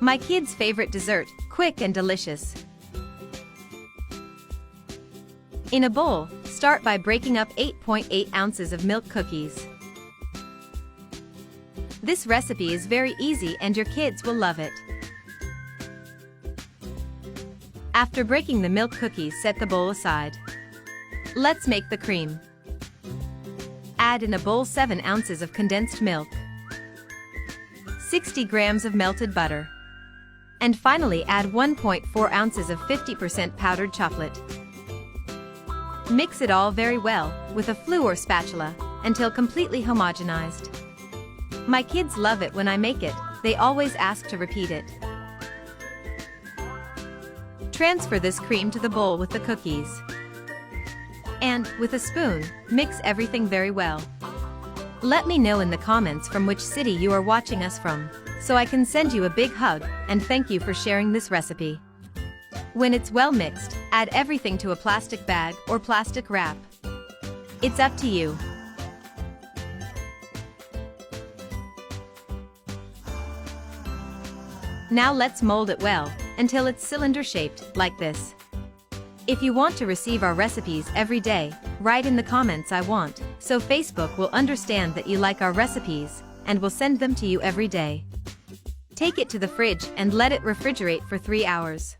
My kids' favorite dessert, quick and delicious. In a bowl, start by breaking up 8.8 ounces of milk cookies. This recipe is very easy and your kids will love it. After breaking the milk cookies, set the bowl aside. Let's make the cream. Add in a bowl 7 ounces of condensed milk, 60 grams of melted butter, and finally add 1.4 ounces of 50% powdered chocolate. Mix it all very well, with a flue or spatula, until completely homogenized. My kids love it when I make it, they always ask to repeat it. Transfer this cream to the bowl with the cookies. And, with a spoon, mix everything very well. Let me know in the comments from which city you are watching us from, so I can send you a big hug, and thank you for sharing this recipe. When it's well mixed, add everything to a plastic bag or plastic wrap. It's up to you. Now let's mold it well, until it's cylinder-shaped, like this. If you want to receive our recipes every day, write in the comments "I want," so Facebook will understand that you like our recipes, and will send them to you every day. Take it to the fridge and let it refrigerate for 3 hours.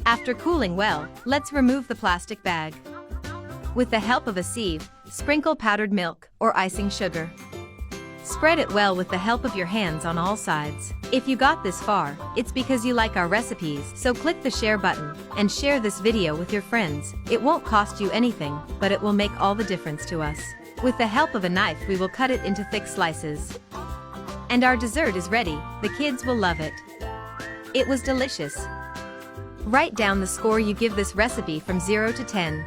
After cooling well, let's remove the plastic bag. With the help of a sieve, sprinkle powdered milk or icing sugar. Spread it well with the help of your hands on all sides. If you got this far, it's because you like our recipes, so click the share button and share this video with your friends. It won't cost you anything, but it will make all the difference to us. With the help of a knife, we will cut it into thick slices. And our dessert is ready. The kids will love it. It was delicious. Write down the score you give this recipe from 0 to 10.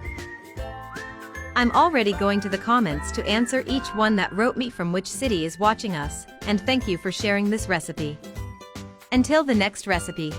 I'm already going to the comments to answer each one that wrote me from which city is watching us, and thank you for sharing this recipe. Until the next recipe.